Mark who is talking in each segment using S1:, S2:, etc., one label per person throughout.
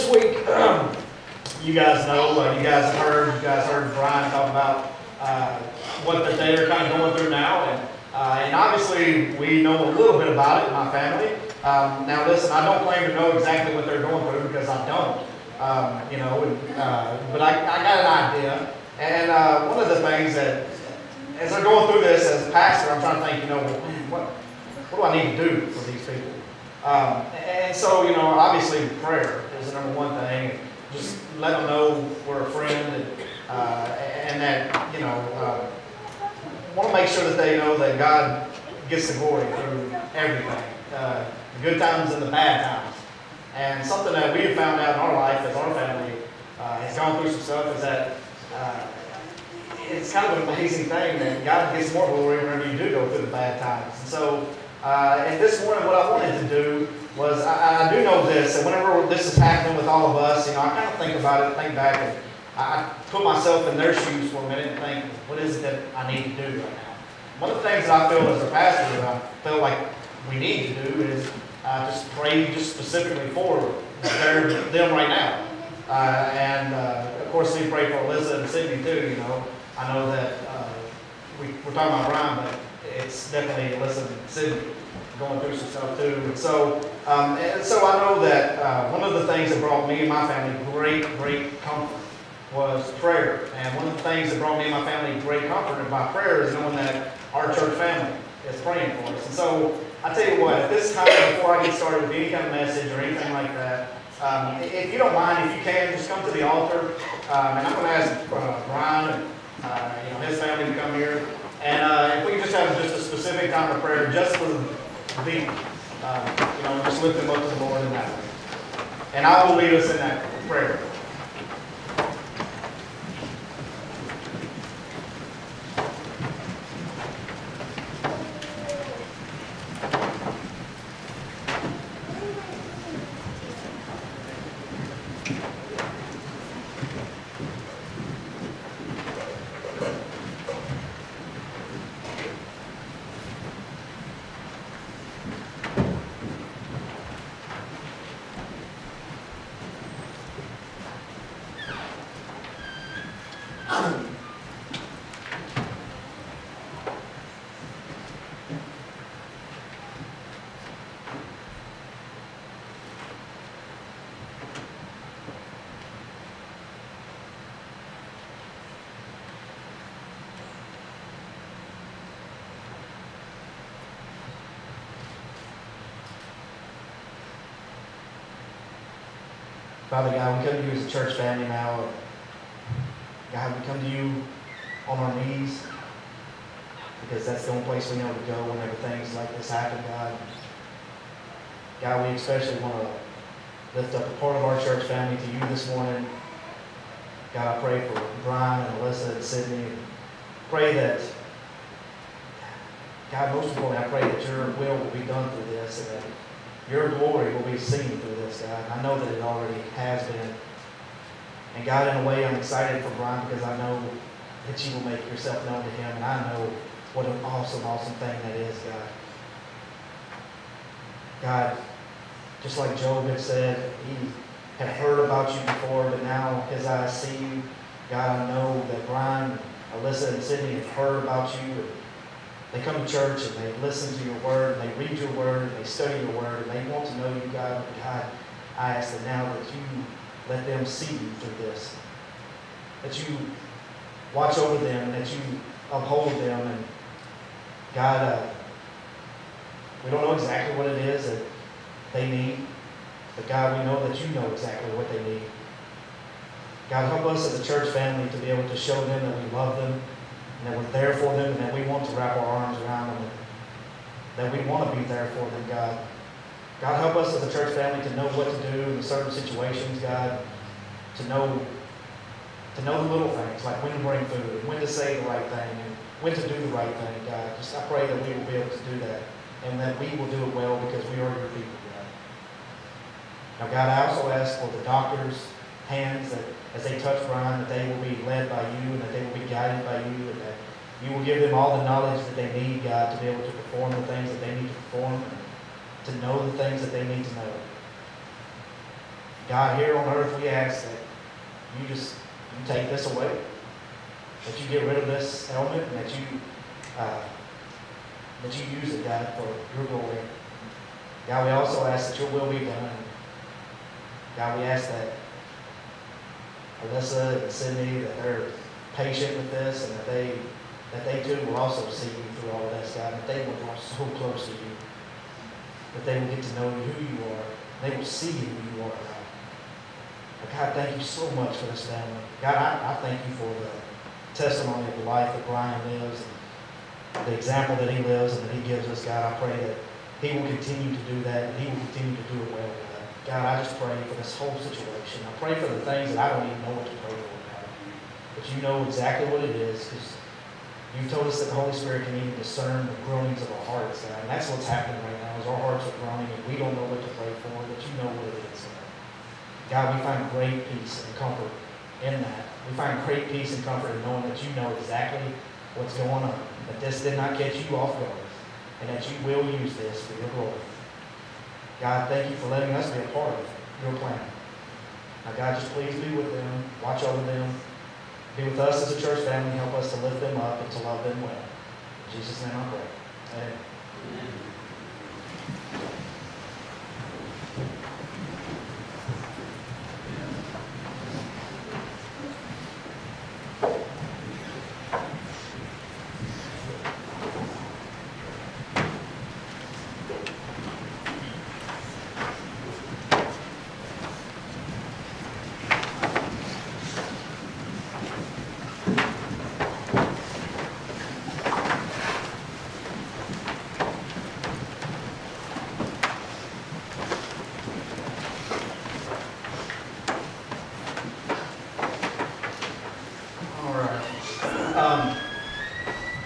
S1: this week, you guys know, you guys heard Brian talk about what that they're kind of going through now, and obviously we know a little bit about it in my family. Now listen, I don't claim to know exactly what they're going through because I don't, but I got an idea. And one of the things that, as I'm going through this as a pastor, I'm trying to think, what do I need to do for these people? And so, obviously prayer is the number one thing. Just let them know we're a friend, and that, want to make sure that they know that God gets the glory through everything, the good times and the bad times. And something that we have found out in our life as our family has gone through some stuff is that it's kind of an amazing thing that God gets more glory whenever you do go through the bad times. And so, and this morning what I wanted to do was, I do know this, and whenever this is happening with all of us, I kind of think about it, think back, and I put myself in their shoes for a minute and think, what is it that I need to do right now? One of the things that I feel as a pastor that I feel like we need to do is just pray just specifically for them right now. And of course we pray for Alyssa and Sydney too, I know that we're talking about Brian, but it's definitely Alyssa and Sydney going through some stuff too. And so I know that one of the things that brought me and my family great comfort was prayer. And one of the things that brought me and my family great comfort about prayer is knowing that our church family is praying for us. And so I tell you what, at this time, before I get started with any kind of message or anything like that, if you don't mind, if you can, just come to the altar. And I'm going to ask Brian and his family to come here. And if we can just have just a specific time of prayer, just for the people, just lift them up to the Lord in that way. And I will lead us in that prayer. Father God, we come to you as a church family now. God, we come to you on our knees because that's the only place we know to go whenever things like this happen, God. God, we especially want to lift up a part of our church family to you this morning. God, I pray for Brian and Alyssa and Sydney. Pray that, God, most importantly, I pray that your will be done through this and that your glory will be seen through this, God. I know that it already has been. And God, in a way, I'm excited for Brian because I know that you will make yourself known to him. And I know what an awesome thing that is, God. God, just like Job had said, he had heard about you before, but now his eyes see you. God, I know that Brian, Alyssa, and Sydney have heard about you. They come to church and they listen to your word, and they read your word, and they study your word, and they want to know you, God. But God, I ask that now that you let them see you through this. That you watch over them, and that you uphold them. And God, we don't know exactly what it is that they need, but God, we know that you know exactly what they need. God, help us as a church family to be able to show them that we love them, and that we're there for them, and that we want to wrap our arms around them, and that we want to be there for them, God. God, help us as a church family to know what to do in certain situations, God, to know the little things, like when to bring food, and when to say the right thing, and when to do the right thing, God. Just I pray that we will be able to do that, and that we will do it well because we are your people, God. Now, God, I also ask for the doctors' hands that as they touch Brian, that they will be led by you, and that they will be guided by you, and that you will give them all the knowledge that they need, God, to be able to perform the things that they need to perform, and to know the things that they need to know. God, here on earth, we ask that you take this away, that you get rid of this element, and that you use it, God, for your glory. God, we also ask that your will be done. God, we ask that Alyssa and Sydney, that they're patient with this, and that they too will also see you through all of this, God, that they will draw so close to you, that they will get to know who you are. They will see you who you are, God. God, thank you so much for this family. God, I thank you for the testimony of the life that Brian lives, and the example that he lives and that he gives us. God, I pray that he will continue to do that, and he will continue to do it well, God. God, I just pray for this whole situation. I pray for the things that I don't even know what to pray for, God. But you know exactly what it is, because you've told us that the Holy Spirit can even discern the groanings of our hearts, God. And that's what's happening right now, is our hearts are groaning, and we don't know what to pray for, but you know what it is, God. God, we find great peace and comfort in that. We find great peace and comfort in knowing that you know exactly what's going on, that this did not catch you off guard, and that you will use this for your glory. God, thank you for letting us be a part of your plan. Now, God, just please be with them, watch over them, be with us as a church family, help us to lift them up and to love them well. In Jesus' name I pray. Amen.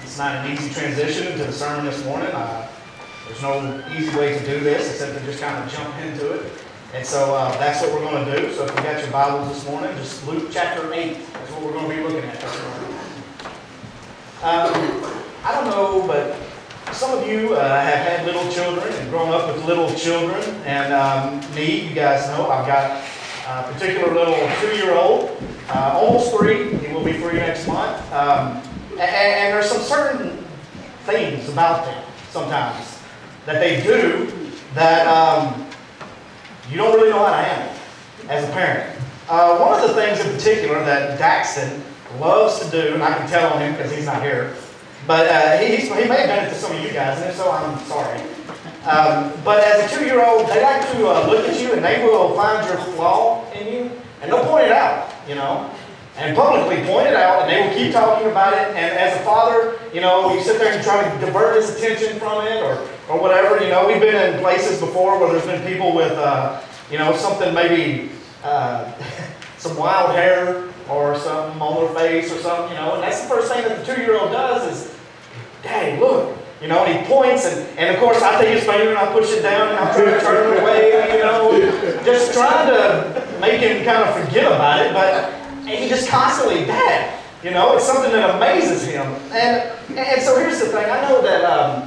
S1: It's not an easy transition into the sermon this morning. There's no easy way to do this except to just kind of jump into it. And so that's what we're going to do. So if you got your Bibles this morning, just Luke chapter 8 is what we're going to be looking at this morning. I don't know, but some of you have had little children and grown up with little children. And me, you guys know, I've got a particular little 2-year-old, almost 3. He will be 3 next month. And there's some certain things about them sometimes that they do that you don't really know how to handle as a parent. One of the things in particular that Daxton loves to do, and I can tell on him because he's not here, but he may have done it to some of you guys, and if so, I'm sorry. But as a 2-year-old, they like to look at you and they will find your flaw in you, and they'll point it out, you know. And publicly point it out, and they will keep talking about it. And as a father, you know, you sit there and try to divert his attention from it, or whatever. You know, we've been in places before where there's been people with, you know, something maybe some wild hair or something on their face or something. You know, and that's the first thing that the 2-year-old does is, "Dad, look." You know, and he points, and of course I take his finger and I push it down and I try to turn it away. You know, just trying to make him kind of forget about it, but. And he just constantly, "Dad," you know, it's something that amazes him. And so here's the thing. I know that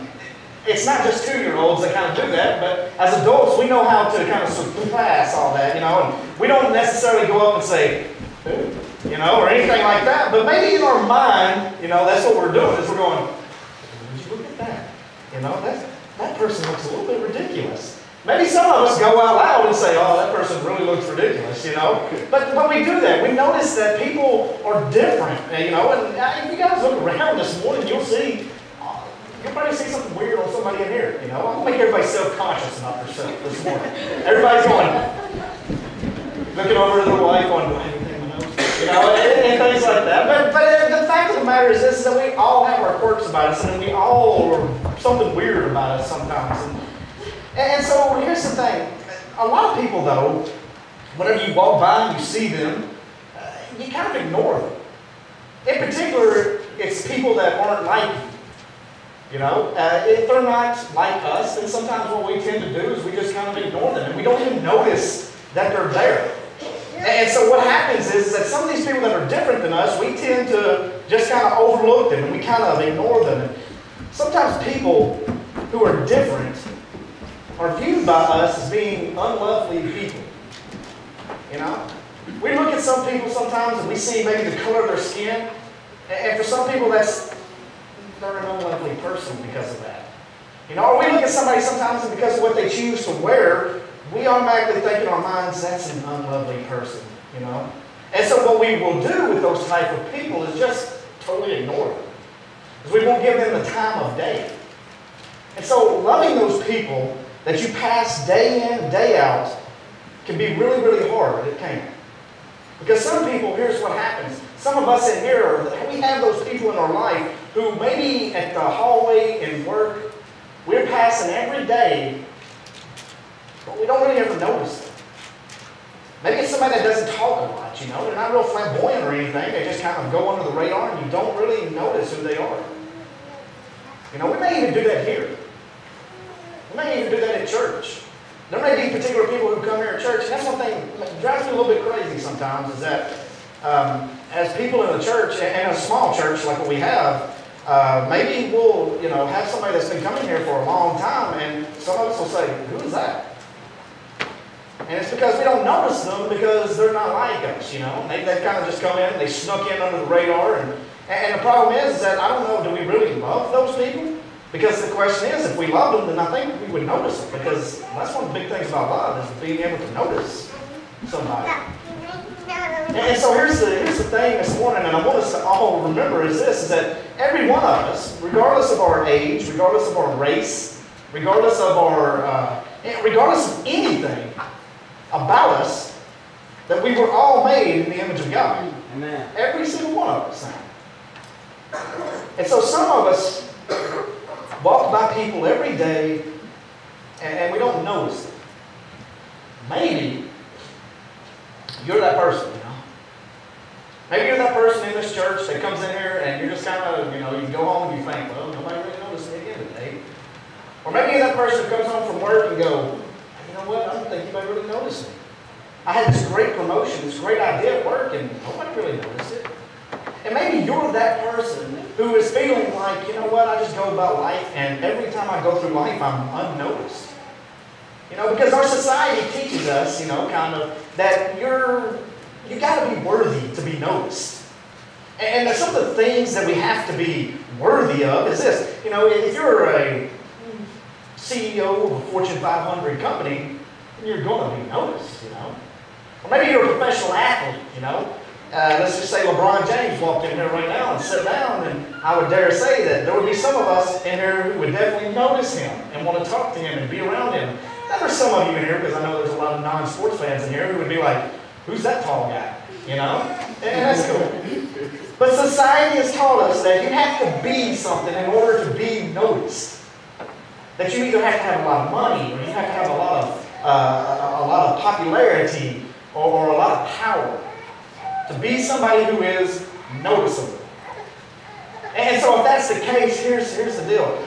S1: it's not just 2-year-olds that kind of do that, but as adults, we know how to kind of surpass all that, you know, and we don't necessarily go up and say, "Ooh," you know, or anything like that. But maybe in our mind, you know, that's what we're doing, is we're going, "Would you look at that? You know, that person looks a little bit ridiculous." Maybe some of us go out loud and say, "Oh, that person really looks ridiculous," you know. But we do that. We notice that people are different, you know. And if you guys look around this morning, you'll probably see something weird on somebody in here, you know. I'll make everybody self-conscious about themselves this morning. Everybody's going, looking over to their wife, going, "Do I have anything in my nose?" You know, and things like that. But the fact of the matter is this, that we all have our quirks about us, and we all are something weird about us sometimes. And so here's the thing. A lot of people, though, whenever you walk by and you see them, you kind of ignore them. In particular, it's people that aren't like you. You know, if they're not like us, then sometimes what we tend to do is we just kind of ignore them, and we don't even notice that they're there. And so what happens is that some of these people that are different than us, we tend to just kind of overlook them, and we kind of ignore them. And sometimes people who are different are viewed by us as being unlovely people. You know? We look at some people sometimes and we see maybe the color of their skin. And for some people, they're an unlovely person because of that. You know, or we look at somebody sometimes and because of what they choose to wear, we automatically think in our minds, that's an unlovely person, you know. And so what we will do with those type of people is just totally ignore them. Because we won't give them the time of day. And so loving those people that you pass day in, day out, can be really, really hard. It can. Because some people, here's what happens. Some of us in here, we have those people in our life who maybe at the hallway in work, we're passing every day, but we don't really ever notice them. Maybe it's somebody that doesn't talk a lot, you know. They're not real flamboyant or anything. They just kind of go under the radar and you don't really notice who they are. You know, we may even do that here. We may even do that at church. There may be particular people who come here at church, and that's one thing that drives me a little bit crazy sometimes, is that as people in the church, and a small church like what we have, maybe we'll, you know, have somebody that's been coming here for a long time, and some of us will say, who is that? And it's because we don't notice them because they're not like us, you know. They kind of just come in, they snuck in under the radar, and the problem is that, I don't know, do we really love those people? Because the question is, if we loved them, then I think we would notice them. Because that's one of the big things about love, is being able to notice somebody. And so here's the thing this morning, and I want us to all remember is this, is that every one of us, regardless of our age, regardless of our race, regardless of regardless of anything about us, that we were all made in the image of God.
S2: Amen.
S1: Every single one of us. And so some of us walk by people every day and we don't notice them. Maybe you're that person, you know. Maybe you're that person in this church that comes in here and you're just kind of, you know, you go home and you think, well, nobody really noticed me again today. Or maybe you're that person who comes home from work and go, you know what, I don't think anybody really noticed me. I had this great promotion, this great idea at work, and nobody really noticed it. And maybe you're that person who is feeling like, you know what, I just go about life, and every time I go through life, I'm unnoticed. You know, because our society teaches us, you know, kind of, that you got to be worthy to be noticed. And some of the things that we have to be worthy of is this. You know, if you're a CEO of a Fortune 500 company, you're going to be noticed, you know. Or maybe you're a professional athlete, you know. Let's just say LeBron James walked in here right now and sat down, and I would dare say that there would be some of us in here who would definitely notice him and want to talk to him and be around him. Now there's some of you in here, because I know there's a lot of non-sports fans in here, who would be like, who's that tall guy? You know? And that's cool. But society has taught us that you have to be something in order to be noticed. That you either have to have a lot of money, or you have to have a lot of popularity, or a lot of power to be somebody who is noticeable. And so if that's the case, here's the deal.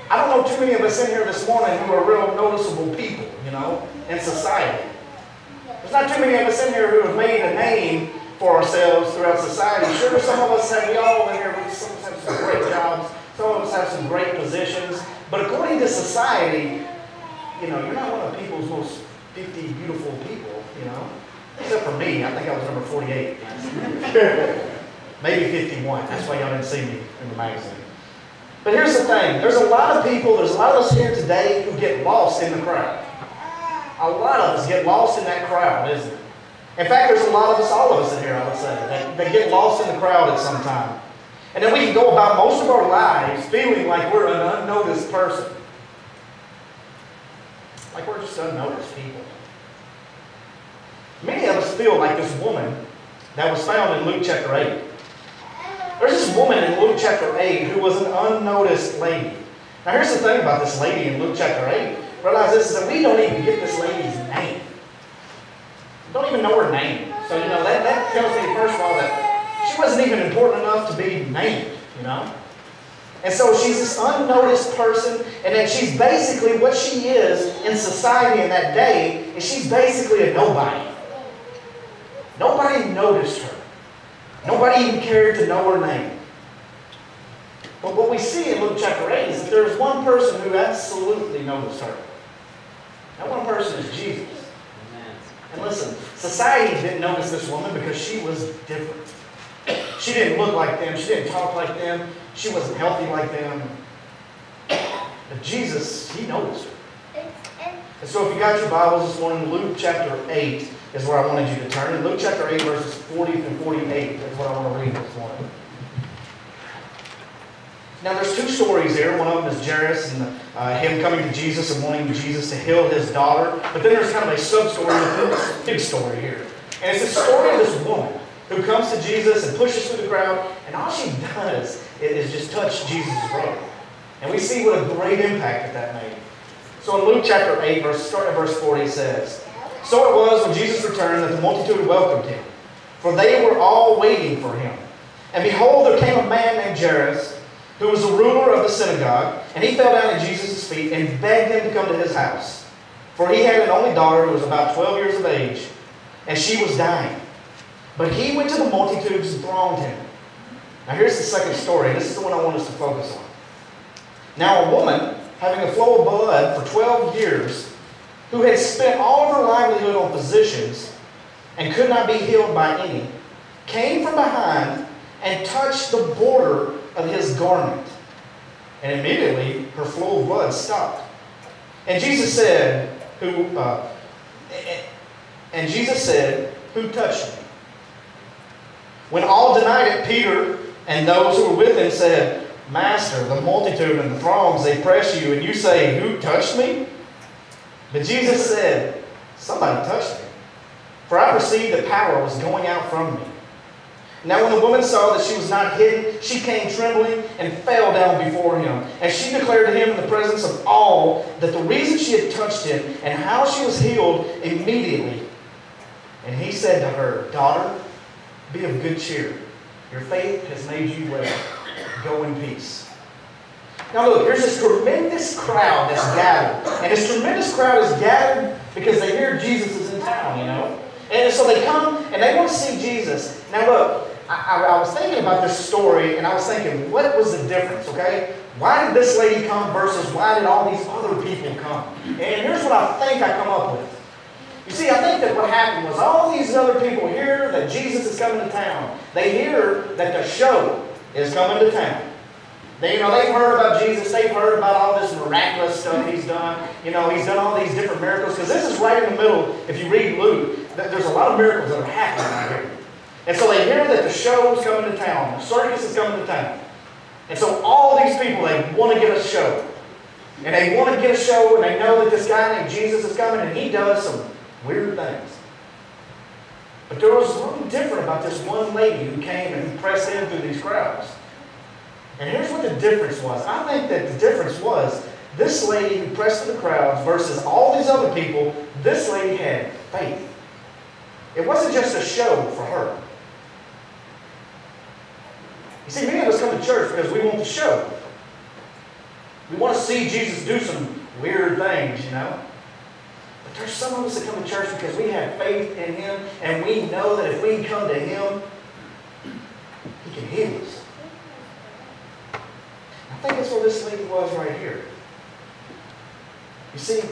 S1: I don't know too many of us in here this morning who are real noticeable people, you know, in society. There's not too many of us in here who have made a name for ourselves throughout society. Sure, some of us have, we all in here, some of us have some great jobs, some of us have some great positions, but according to society, you know, you're not one of people's most 50 beautiful people, you know. Except for me, I think I was number 48. Maybe 51. That's why y'all didn't see me in the magazine. But here's the thing. There's a lot of people, there's a lot of us here today who get lost in the crowd. A lot of us get lost in that crowd, isn't it? In fact, there's a lot of us, all of us in here, I would say, that get lost in the crowd at some time. And then we can go about most of our lives feeling like we're an unnoticed person. Like we're just unnoticed people. Many of us feel like this woman that was found in Luke chapter 8. There's this woman in Luke chapter 8 who was an unnoticed lady. Now here's the thing about this lady in Luke chapter 8. Realize this, is that we don't even get this lady's name. We don't even know her name. So, you know, that tells me, first of all, that she wasn't even important enough to be named, you know. And so she's this unnoticed person, and then she's basically what she is in society in that day, is she's basically a nobody. Nobody noticed her. Nobody even cared to know her name. But what we see in Luke chapter 8 is that there's one person who absolutely noticed her. That one person is Jesus. And listen, Society didn't notice this woman because she was different. She didn't look like them. She didn't talk like them. She wasn't healthy like them. But Jesus, He noticed her. And so if you got your Bibles this morning, Luke chapter 8 is where I wanted you to turn. In Luke chapter 8, verses 40 through 48 is what I want to read this morning. Now there's two stories here. One of them is Jairus and him coming to Jesus and wanting Jesus to heal his daughter. But then there's kind of a sub-story within this big story here. And it's the story of this woman who comes to Jesus and pushes through the crowd, and all she does is just touch Jesus' brother. And we see what a great impact that made. So in Luke chapter 8, starting at verse 40, it says, "So it was when Jesus returned that the multitude welcomed him, for they were all waiting for him. And behold, there came a man named Jairus, who was the ruler of the synagogue, and he fell down at Jesus' feet and begged him to come to his house. For he had an only daughter who was about 12 years of age, and she was dying. But he went to the multitudes and thronged him." Now here's the second story, and this is the one I want us to focus on. "Now a woman, having a flow of blood for 12 years, who had spent all of her livelihood on physicians, and could not be healed by any, came from behind and touched the border of his garment. And immediately her flow of blood stopped. And Jesus said, who touched me? When all denied it, Peter and those who were with him said, 'Master, the multitude and the throngs, they press you, and you say, who touched me?' But Jesus said, 'Somebody touched me, for I perceived that power was going out from me.' Now when the woman saw that she was not hidden, she came trembling and fell down before him. And she declared to him in the presence of all that the reason she had touched him and how she was healed immediately. And he said to her, 'Daughter, be of good cheer. Your faith has made you well. Go in peace.'" Now look, here's this tremendous crowd that's gathered. And this tremendous crowd is gathered because they hear Jesus is in town, you know. And so they come and they want to see Jesus. Now look, I was thinking about this story and I was thinking, what was the difference, okay? Why did this lady come versus why did all these other people come? And here's what I think I come up with. You see, I think that what happened was all these other people hear that Jesus is coming to town. They hear that the show is coming to town. They've heard about Jesus. They've heard about all this miraculous stuff He's done. He's done all these different miracles. Because this is right in the middle. If you read Luke, there's a lot of miracles that are happening right here. And so they hear that the show is coming to town. The circus is coming to town. And so all these people, they want to get a show. And they want to get a show, and they know that this guy named Jesus is coming, and he does some weird things. But there was something different about this one lady who came and pressed in through these crowds. And here's what the difference was. I think that the difference was this lady who pressed through the crowds versus all these other people, this lady had faith. It wasn't just a show for her. You see, many of us come to church because we want the show. We want to see Jesus do some weird things, But there's some of us that come to church because we have faith in Him, and we know that if we come to Him, He can heal us. I think that's where this lady was right here. You see,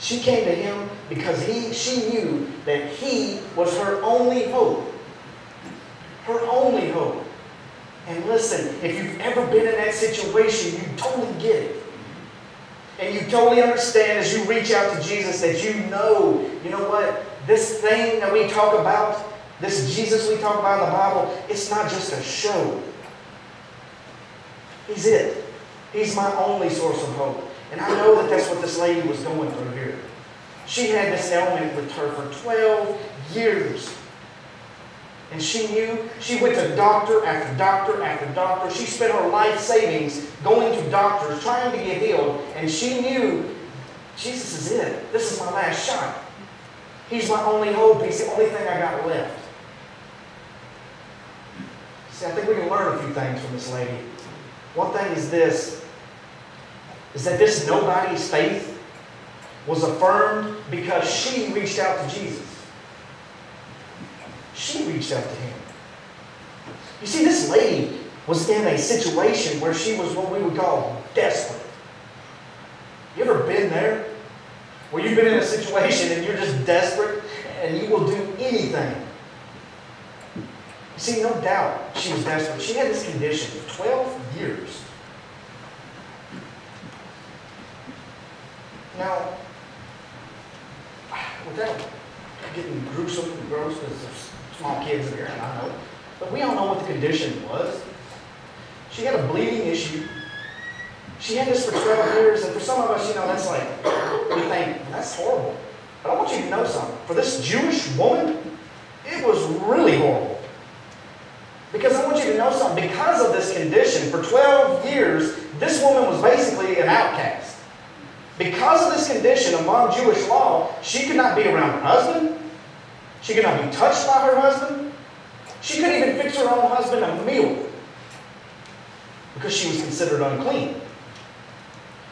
S1: she came to Him because she knew that He was her only hope. Her only hope. And listen, if you've ever been in that situation, you totally get it. And you totally understand as you reach out to Jesus that you know what? This thing that we talk about, this Jesus we talk about in the Bible, it's not just a show. He's it. He's my only source of hope. And I know that that's what this lady was going through here. She had this ailment with her for 12 years. And she knew, she went to doctor after doctor after doctor. She spent her life savings going to doctors, trying to get healed. And she knew, Jesus is it. This is my last shot. He's my only hope. He's the only thing I got left. See, I think we can learn a few things from this lady. One thing is this, is that this nobody's faith was affirmed because she reached out to Jesus. She reached out to Him. You see, this lady was in a situation where she was what we would call desperate. You ever been there? Where you've been in a situation and you're just desperate and do anything. You see, no doubt she was desperate. She had this condition for 12 years. Now, without getting gruesome and gross, because there's small kids in here, and I know, but we all know what the condition was. She had a bleeding issue. She had this for 12 years, and for some of us, that's like, we think, that's horrible. But I want you to know something. For this Jewish woman, it was really horrible. Because I want you to know something. Because of this condition, for 12 years, this woman was basically an outcast. Because of this condition among Jewish law, she could not be around her husband. She could not be touched by her husband. She couldn't even fix her own husband a meal because she was considered unclean.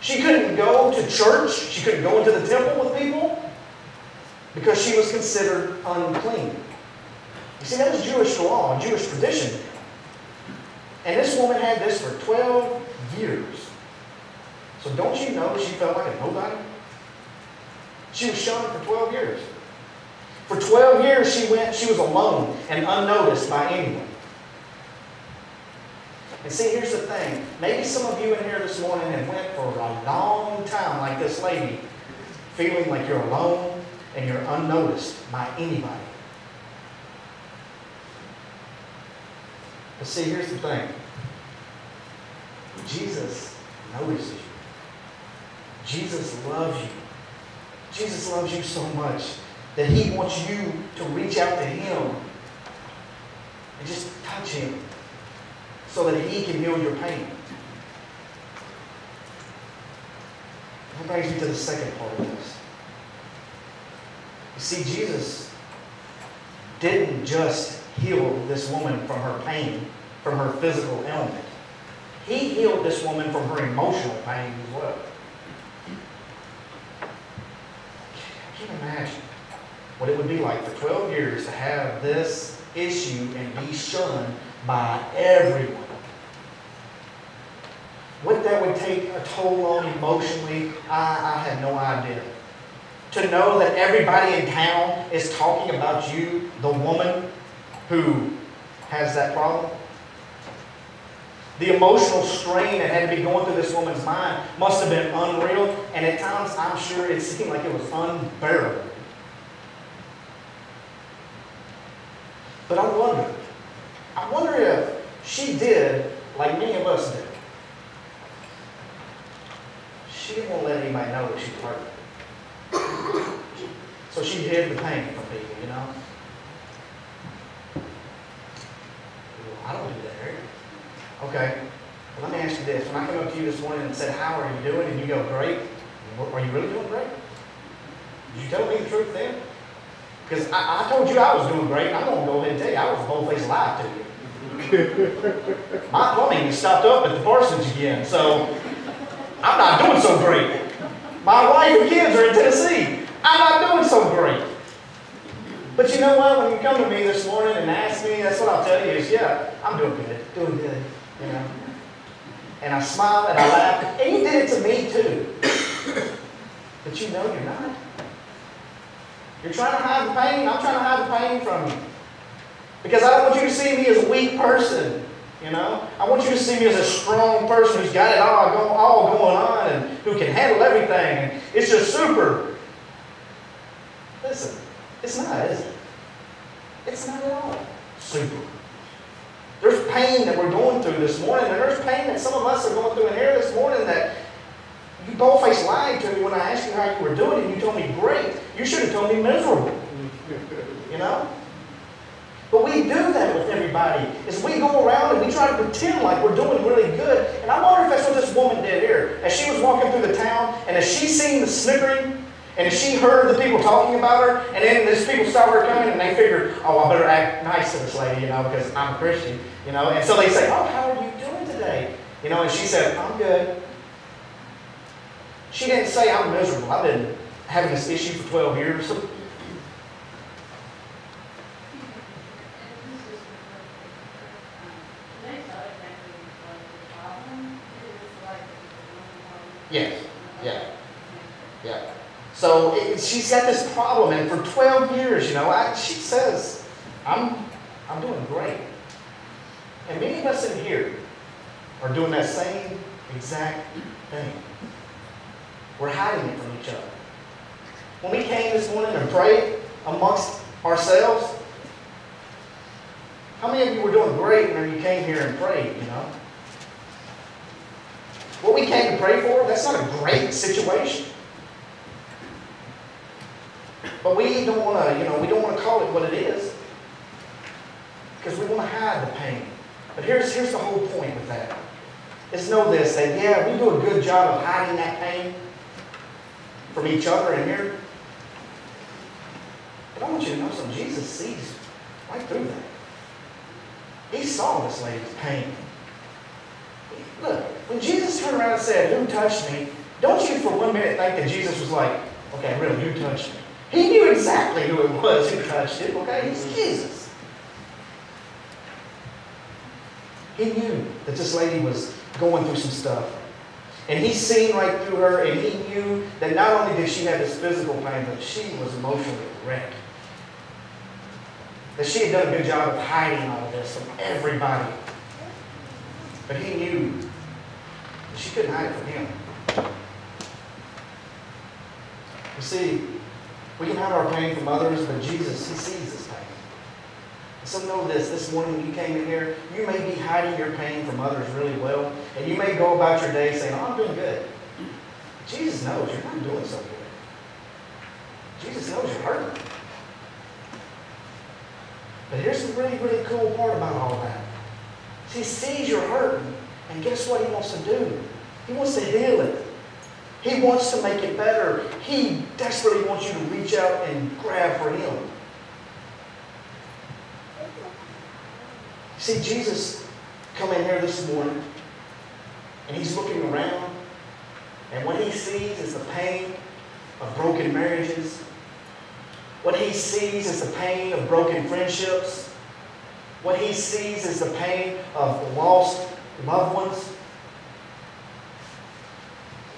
S1: She couldn't go to church. She couldn't go into the temple with people because she was considered unclean. You see, that was Jewish law, Jewish tradition. And this woman had this for 12 years. So don't you know she felt like a nobody? She was shunned for 12 years. For 12 years she was alone and unnoticed by anyone. And see, here's the thing. Maybe some of you in here this morning have went for a long time like this lady, feeling like you're alone and you're unnoticed by anybody. But see, here's the thing. Jesus notices you. Jesus loves you. Jesus loves you so much that He wants you to reach out to Him and just touch Him so that He can heal your pain. That brings me to the second part of this. You see, Jesus didn't just heal this woman from her pain, from her physical ailment. He healed this woman from her emotional pain as well. I can't imagine what it would be like for 12 years to have this issue and be shunned by everyone. What that would take a toll on emotionally, I had no idea. To know that everybody in town is talking about you, the woman who has that problem. The emotional strain that had to be going through this woman's mind must have been unreal, and at times I'm sure it seemed like it was unbearable. But I wonder if she did like many of us did. She didn't want to let anybody know that she was hurt. So she hid the pain from people, you know. Well, I don't do that, Eric. Okay, well, let me ask you this. When I come up to you this morning and said, how are you doing? And you go, great. Are you really doing great? Did you tell me the truth then? Because I told you I was doing great. And I'm going to go ahead and tell you, I was bold-faced lied to you. My plumbing stopped up at the Parsons again, so I'm not doing so great. My wife and kids are in Tennessee. I'm not doing so great. But you know what? When you come to me this morning and ask me, that's what I'll tell you is, yeah, I'm doing good, you know. And I smile and I laugh. And you did it to me too. But you know you're not. You're trying to hide the pain. I'm trying to hide the pain from you. Because I don't want you to see me as a weak person, you know. I want you to see me as a strong person who's got it all going on and who can handle everything. And it's just super. Listen, it's not, is it? It's not at all super. There's pain that we're going through this morning, and there's pain that some of us are going through in here this morning that you bold-faced lied to me when I asked you how you were doing, and you told me great. You should have told me miserable. You know? But we do that with everybody, is we go around and we try to pretend like we're doing really good. And I wonder if that's what this woman did here. As she was walking through the town, and as she seen the snickering, and as she heard the people talking about her, and then these people saw her coming, and they figured, oh, I better act nice to this lady, you know, because I'm a Christian, you know. And so they say, oh, how are you doing today? You know, and she said, I'm good. She didn't say, I'm miserable. I've been having this issue for 12 years. Yes. Yeah. Yeah. So she's got this problem, and for 12 years, she says, I'm doing great. And many of us in here are doing that same exact thing. We're hiding it from each other. When we came this morning and prayed amongst ourselves, how many of you were doing great when you came here and prayed, What we came to pray for, that's not a great situation. But we don't want to, we don't want to call it what it is. Because we want to hide the pain. But here's the whole point with that. Is know this, that yeah, we do a good job of hiding that pain from each other in here. But I want you to know something. Jesus sees right through that. He saw this lady's pain. Look, when Jesus turned around and said, "Who touched me?" Don't you for one minute think that Jesus was like, "Okay, really, who touched me?" He knew exactly who it was who touched him, okay? He's Jesus. He knew that this lady was going through some stuff. And he's seen right through her, and he knew that not only did she have this physical pain, but she was emotionally wrecked. That she had done a good job of hiding all of this from everybody. But he knew that she couldn't hide it from him. You see, we can hide our pain from others, but Jesus, He sees this pain. So know this morning when you came in here, you may be hiding your pain from others really well, and you may go about your day saying, "Oh, I'm doing good." Jesus knows you're not doing so good. Jesus knows you're hurting. But here's the really, really cool part about all that. He sees you're hurting, and guess what He wants to do? He wants to heal it. He wants to make it better. He desperately wants you to reach out and grab for Him. See, Jesus come in here this morning, and He's looking around, and what He sees is the pain of broken marriages. What He sees is the pain of broken friendships. What He sees is the pain of lost loved ones.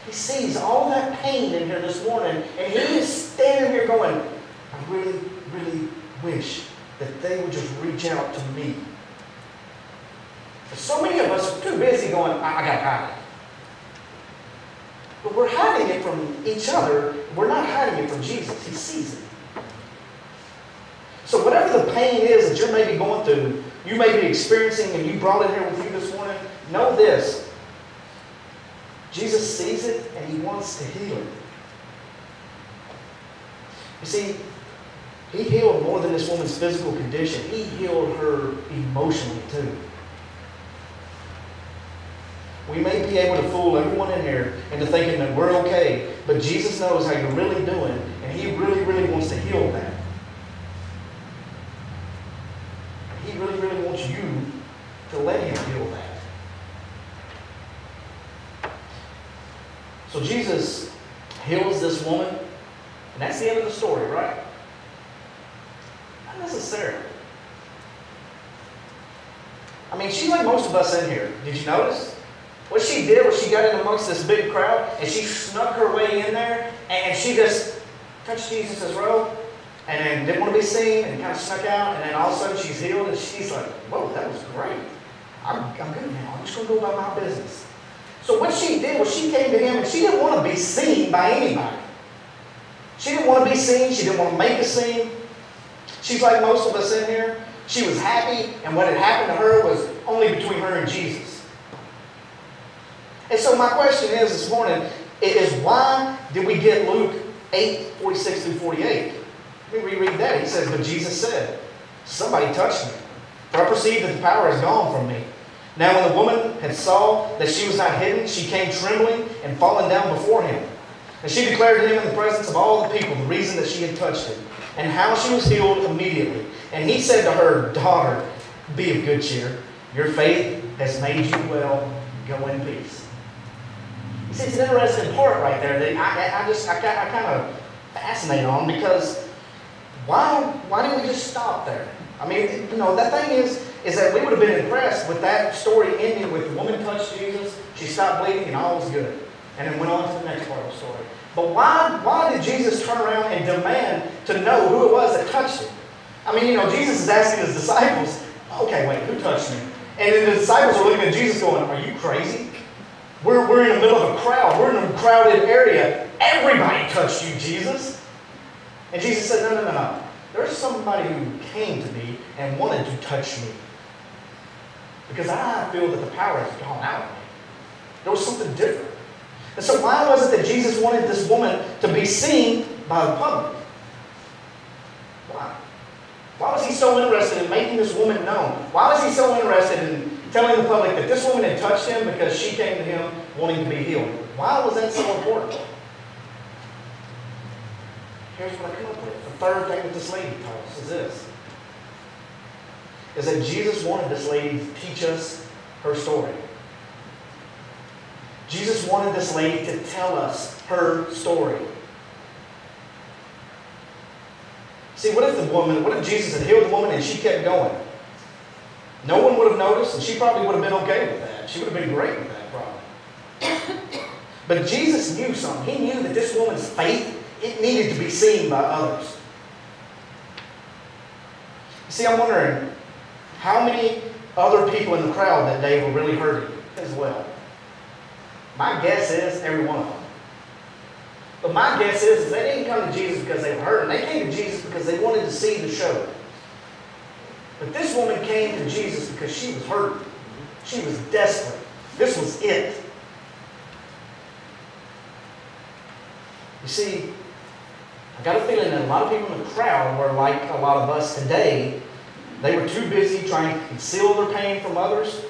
S1: He sees all that pain in here this morning, and He is standing here going, "I really, really wish that they would just reach out to me." So many of us are too busy going, I got to hide it. But we're hiding it from each other. We're not hiding it from Jesus. He sees it. So whatever the pain is that you're maybe going through, you may be experiencing, and you brought it here with you this morning, know this. Jesus sees it, and He wants to heal it. You see, He healed more than this woman's physical condition. He healed her emotionally too. We may be able to fool everyone in here into thinking that we're okay, but Jesus knows how you're really doing, and He really, really wants to heal that. He really, really wants you to let Him heal that. So Jesus heals this woman, and that's the end of the story, right? Not necessarily. I mean, she's like most of us in here. Did you notice? What she did was she got in amongst this big crowd, and she snuck her way in there, and she just touched Jesus' robe, and then didn't want to be seen, and kind of snuck out, and then all of a sudden she's healed, and she's like, "Whoa, that was great. I'm good now. I'm just going to go about my business." So what she did was she came to Him, and she didn't want to be seen by anybody. She didn't want to be seen. She didn't want to make a scene. She's like most of us in here. She was happy, and what had happened to her was only between her and Jesus. And so my question is this morning, is why did we get Luke 8:46 through 48? Let me reread that. He says, "But Jesus said, 'Somebody touched me, for I perceive that the power has gone from me.' Now when the woman had saw that she was not hidden, she came trembling and falling down before Him. And she declared to Him in the presence of all the people the reason that she had touched Him, and how she was healed immediately. And He said to her, 'Daughter, be of good cheer. Your faith has made you well. Go in peace.'" You see, it's an interesting part right there that I kind of fascinate on, because why didn't we just stop there? I mean, that thing is that we would have been impressed with that story ending with the woman touched Jesus, she stopped bleeding, and all was good. And then went on to the next part of the story. But why did Jesus turn around and demand to know who it was that touched him? I mean, Jesus is asking his disciples, okay, wait, who touched me? And then the disciples are looking at Jesus going, are you crazy? We're in the middle of a crowd. We're in a crowded area. Everybody touched you, Jesus. And Jesus said, no. There's somebody who came to me and wanted to touch me. Because I feel that the power has gone out of me. There was something different. And so why was it that Jesus wanted this woman to be seen by the public? Why? Why was he so interested in making this woman known? Why was he so interested in telling the public that this woman had touched him because she came to him wanting to be healed? Why was that so important? Here's what I come up with. The third thing that this lady told us is this. Is that Jesus wanted this lady to teach us her story. Jesus wanted this lady to tell us her story. See, what if Jesus had healed the woman and she kept going? No one would have noticed, and she probably would have been okay with that. She would have been great with that, probably. But Jesus knew something. He knew that this woman's faith, it needed to be seen by others. See, I'm wondering how many other people in the crowd that day were really hurting as well. My guess is every one of them. But my guess is they didn't come to Jesus because they were hurting. They came to Jesus because they wanted to see the show. But this woman came to Jesus because she was hurting. She was desperate. This was it. You see, I got a feeling that a lot of people in the crowd were like a lot of us today. They were too busy trying to conceal their pain from others,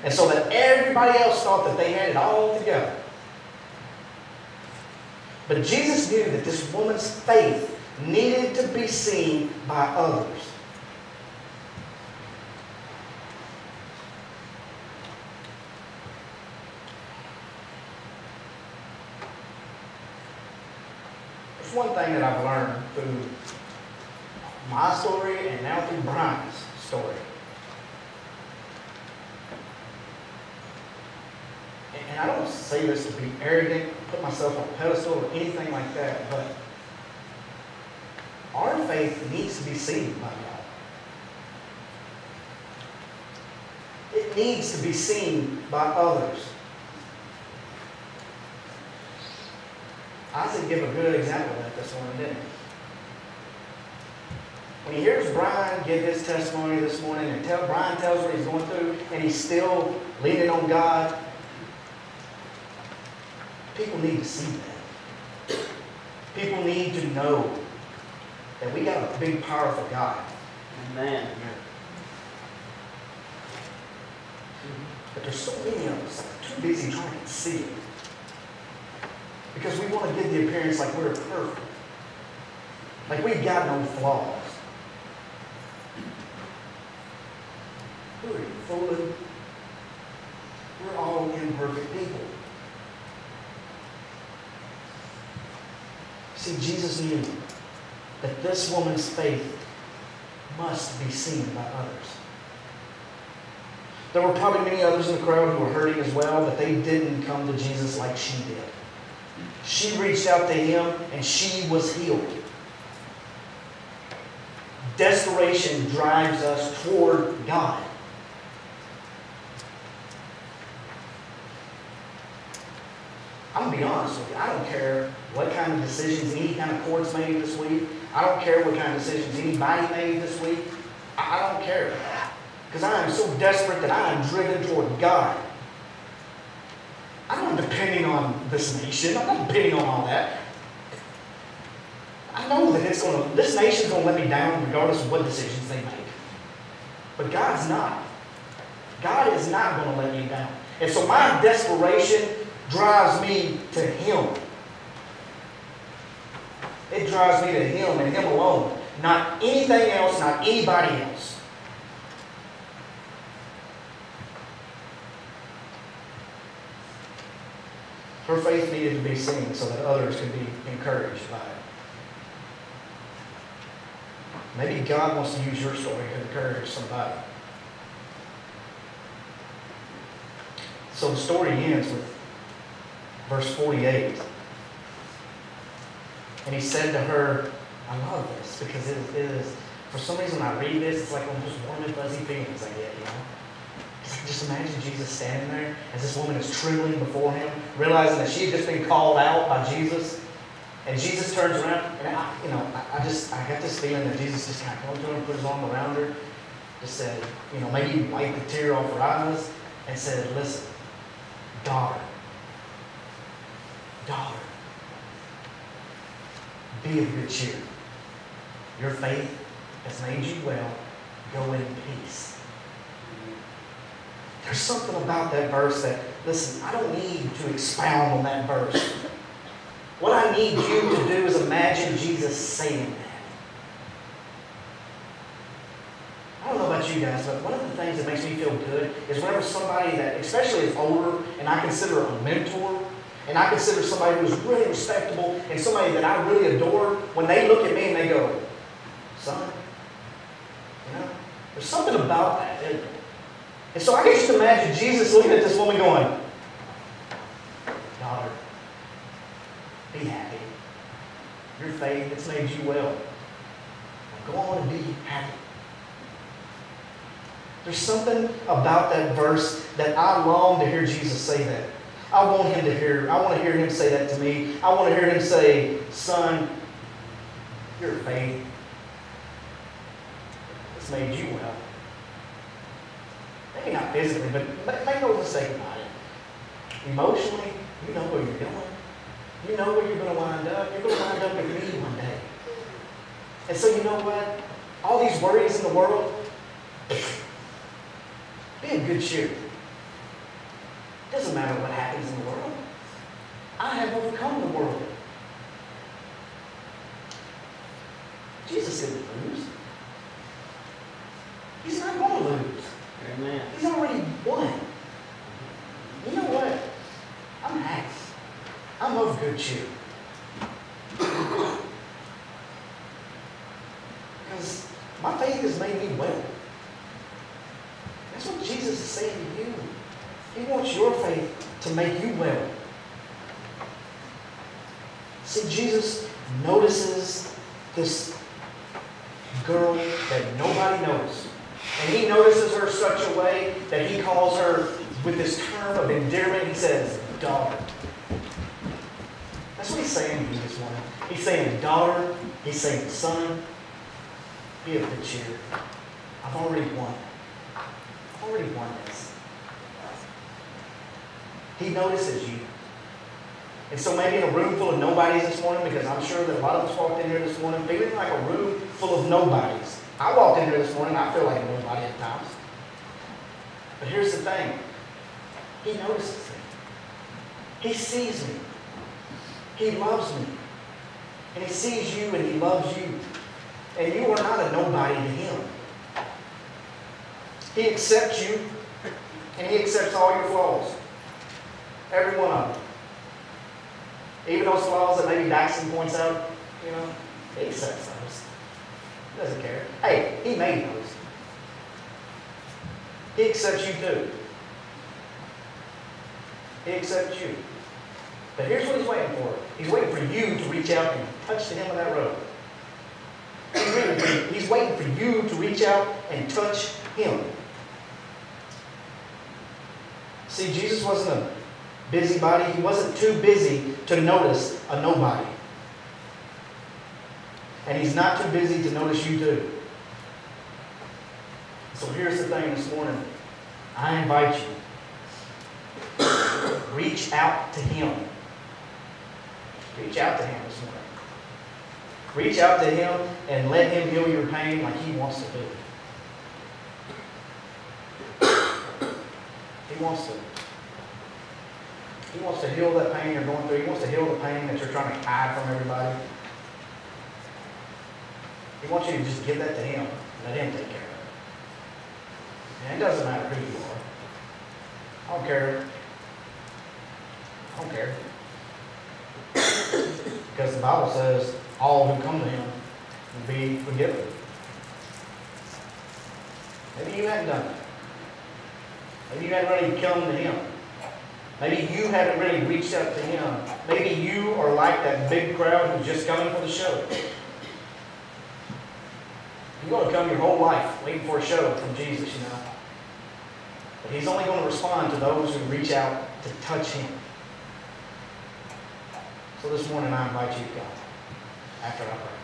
S1: and so that everybody else thought that they had it all together. But Jesus knew that this woman's faith needed to be seen by others. There's one thing that I've learned through my story and now through Brian's story. And I don't say this to be arrogant, put myself on a pedestal or anything like that, but our faith needs to be seen by God. It needs to be seen by others. Isaac gave a good example of that this morning, didn't he? When he hears Brian give his testimony this morning, and Brian tells what he's going through, and he's still leaning on God, people need to see that. People need to know that we got a big, powerful God.
S2: Amen.
S1: But there's so many of us too busy trying to see it. Because we want to give the appearance like we're perfect. Like we've got no flaws. Who are you fooling? We're all imperfect people. See, Jesus knew that this woman's faith must be seen by others. There were probably many others in the crowd who were hurting as well, but they didn't come to Jesus like she did. She reached out to him and she was healed. Desperation drives us toward God. I'm going to be honest with you. I don't care what kind of decisions any kind of courts made this week. I don't care what kind of decisions anybody made this week. I don't care. Because I am so desperate that I am driven toward God. I'm not depending on this nation. I'm not depending on all that. I know that this nation's going to let me down regardless of what decisions they make. But God's not. God is not going to let me down. And so my desperation drives me to Him. It drives me to Him and Him alone. Not anything else, not anybody else. Her faith needed to be seen so that others could be encouraged by it. Maybe God wants to use your story to encourage somebody. So the story ends with verse 48. And he said to her, I love this because it is, for some reason when I read this, it's like one of those warm and fuzzy feelings I get, you know. Just imagine Jesus standing there as this woman is trembling before him, realizing that she had just been called out by Jesus. And Jesus turns around, and I got this feeling that Jesus just kind of came to her and put his arm around her, just said, maybe he wiped the tear off her eyes and said, listen, daughter, be of good cheer. Your faith has made you well. Go in peace. There's something about that verse that, listen, I don't need to expound on that verse. What I need you to do is imagine Jesus saying that. I don't know about you guys, but one of the things that makes me feel good is whenever somebody that, especially is older, and I consider a mentor, and I consider somebody who's really respectable, and somebody that I really adore, when they look at me and they go, son, there's something about that, isn't there? And so I can just imagine Jesus looking at this woman going, daughter, be happy. Your faith has made you well. Now go on and be happy. There's something about that verse that I long to hear Jesus say that. I want to hear him say that to me. I want to hear him say, son, your faith has made you well. Maybe not physically, but make no mistake about it. Emotionally, you know where you're going. You know where you're going to wind up. You're going to wind up with me one day. And so you know what? All these worries in the world, be in good cheer. It doesn't matter what happens in the world. I have overcome the world. Jesus didn't lose. He's not going to lose. Amen. He's already won. You know what? I'm happy. I'm of good cheer. Because my faith has made me well. That's what Jesus is saying to you. He wants your faith to make you well. See, Jesus notices this girl that nobody knows. And he notices her such a way that he calls her with this term of endearment. He says, daughter. That's what he's saying to you this morning. He's saying, daughter. He's saying, son, be of good cheer. I've already won. I've already won this. He notices you. And so maybe in a room full of nobodies this morning, because I'm sure that a lot of us walked in here this morning feeling like a room full of nobodies. I walked in here this morning, I feel like a nobody at times. But here's the thing. He notices me. He sees me. He loves me. And he sees you and he loves you. And you are not a nobody to him. He accepts you and he accepts all your flaws. Every one of them. Even those flaws that maybe Daxton points out, he accepts those. He doesn't care. Hey, he made those. He accepts you too. He accepts you. But here's what he's waiting for. He's waiting for you to reach out and touch the hem of that robe. He's waiting for you to reach out and touch him. See, Jesus wasn't a busybody. He wasn't too busy to notice a nobody. And he's not too busy to notice you too. So here's the thing this morning. I invite you. Reach out to him. Reach out to him this morning. Reach out to him and let him heal your pain like he wants to do. He wants to. He wants to heal that pain you're going through. He wants to heal the pain that you're trying to hide from everybody. He wants you to just give that to him. Let him take care of it. And it doesn't matter who you are. I don't care. I don't care. Because the Bible says all who come to him will be forgiven. Maybe you hadn't done it. Maybe you hadn't really come to him. Maybe you haven't really reached out to Him. Maybe you are like that big crowd who's just coming for the show. You're going to come your whole life waiting for a show from Jesus, you know. But He's only going to respond to those who reach out to touch Him. So this morning I invite you to come after I pray.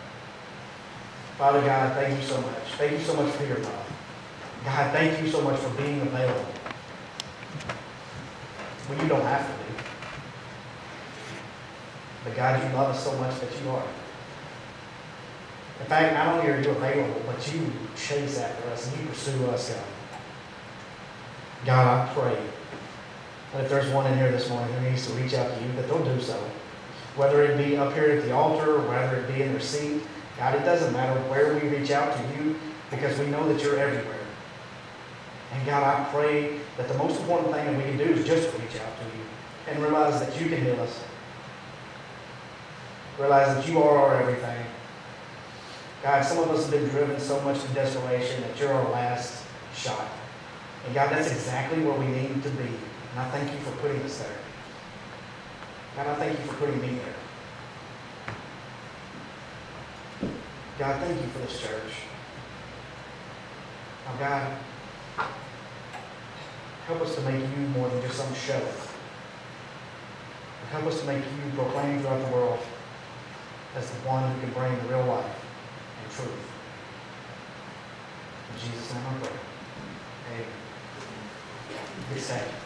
S1: Father God, thank you so much. Thank you so much for your love. God, thank you so much for being available. Well, you don't have to be. But God, you love us so much that you are. In fact, not only are you available, but you chase after us and you pursue us, God. God, I pray that if there's one in here this morning who needs to reach out to you, that they'll do so. Whether it be up here at the altar or whether it be in their seat, God, it doesn't matter where we reach out to you because we know that you're everywhere. And God, I pray that the most important thing that we can do is just reach out to you and realize that you can heal us. Realize that you are our everything. God, some of us have been driven so much to desperation that you're our last shot. And God, that's exactly where we need to be. And I thank you for putting us there. God, I thank you for putting me there. God, thank you for this church. Now, God, help us to make you more than just some show. Help us to make you proclaim throughout the world as the one who can bring real life and truth. In Jesus' name I pray. Amen. Be safe.